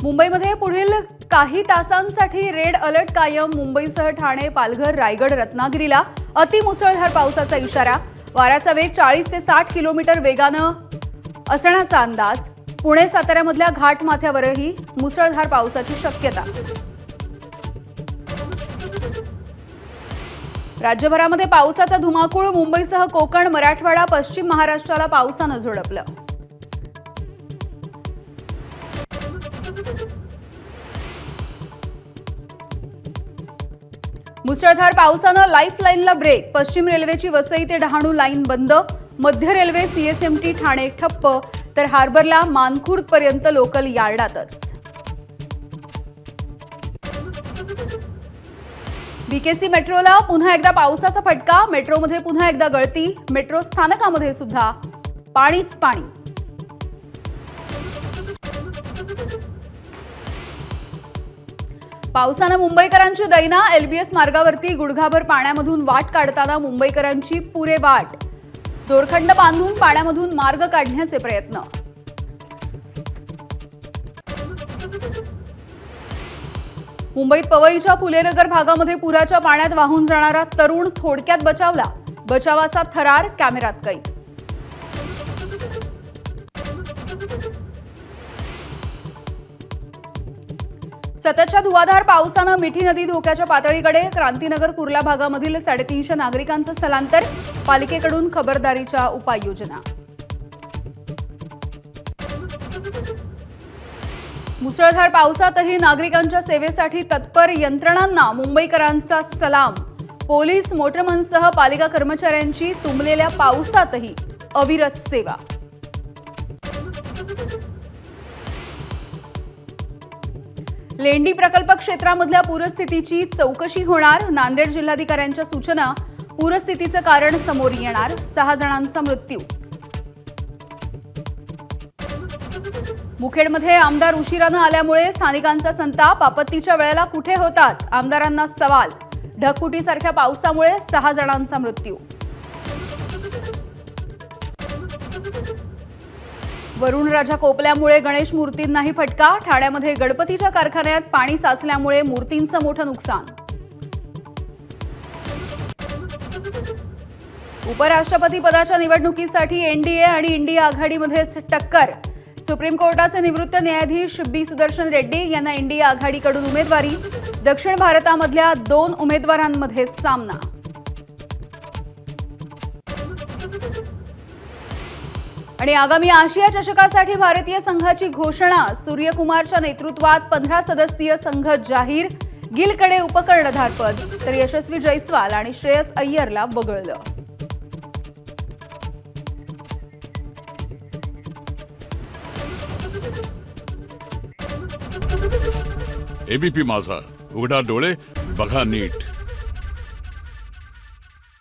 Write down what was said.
मुंबईमध्ये पुढील काही तासांसाठी रेड अलर्ट कायम. मुंबईसह ठाणे, पालघर, रायगड, रत्नागिरीला अतिमुसळधार पावसाचा इशारा. वाऱ्याचा वेग 40 ते 60 किलोमीटर वेगानं असण्याचा अंदाज. पुणे, साताऱ्यामधल्या घाट माथ्यावरही मुसळधार पावसाची शक्यता. राज्यभरामध्ये पावसाचा धुमाकूळ. मुंबईसह कोकण, मराठवाडा, पश्चिम महाराष्ट्राला पावसानं झोडपलं. मुसळधार पावसानं लाईफलाईनला ब्रेक. पश्चिम रेल्वेची वसई ते डहाणू लाईन बंद. मध्य रेल्वे सीएसएमटी ठाणे ठप्प, तर हार्बरला मानखुर्दपर्यंत लोकल यार्डातच. बीकेसी मेट्रोला पुन्हा एकदा पावसाचा फटका. मेट्रोमध्ये पुन्हा एकदा गळती. मेट्रो स्थानकामध्ये सुद्धा पाणीच पाणी. पावसानं मुंबईकरांची दैना. एलबीएस मार्गावरती गुडघाभर पाण्यामधून वाट काढताना मुंबईकरांची पुरे वाट. दोरखंड बांधून पाण्यामधून मार्ग काढण्याचे प्रयत्न. मुंबईत पवईच्या फुलेनगर भागामध्ये पुराच्या पाण्यात वाहून जाणारा तरुण थोडक्यात बचावला. बचावाचा थरार कॅमेऱ्यात कैद. सततच्या धुवाधार पावसानं मिठी नदी धोक्याच्या पातळीकडे. क्रांतीनगर कुर्ला भागामधील 350 नागरिकांचं स्थलांतर. पालिकेकडून खबरदारीच्या उपाययोजना. मुसळधार पावसातही नागरिकांच्या सेवेसाठी तत्पर यंत्रणांना मुंबईकरांचा सलाम. पोलीस, मोटरमनसह पालिका कर्मचाऱ्यांची तुंबलेल्या पावसातही अविरत सेवा. लेंडी प्रकल्प क्षेत्रामधल्या पूरस्थितीची चौकशी होणार. नांदेड जिल्हाधिकाऱ्यांच्या सूचना. पूरस्थितीचं कारण समोर येणार. 6 जणांचा मृत्यू. मुखेडमध्ये आमदार उशिरानं आल्यामुळे स्थानिकांचा संताप. आपत्तीच्या वेळेला कुठे होतात? आमदारांना सवाल. ढगफुटीसारख्या पावसामुळे 6 जणांचा मृत्यू. वरुण राजा कोपल्यामुळे गणेश मूर्तींनाही फटका. ठाण्यामध्ये गणपतीच्या कारखान्यात पाणी साचल्यामुळे मूर्तींचं मोठं नुकसान. उपराष्ट्रपती पदाच्या निवडणुकीसाठी एनडीए आणि इंडिया आघाडीमध्येच टक्कर. सुप्रीम कोर्टाचे निवृत्त न्यायाधीश बी सुदर्शन रेड्डी यांना इंडिया आघाडीकडून उमेदवारी. दक्षिण भारतामधल्या 2 उमेदवारांमध्ये सामना. आणि आगामी आशिया चषकासाठी भारतीय संघाची घोषणा. सूर्यकुमारच्या नेतृत्वात 15 सदस्यीय संघ जाहीर. गिलकडे उपकर्णधारपद, तर यशस्वी जयस्वाल आणि श्रेयस अय्यरला वगळलं. एबीपी माझा, उघडा डोळे बघा नीट.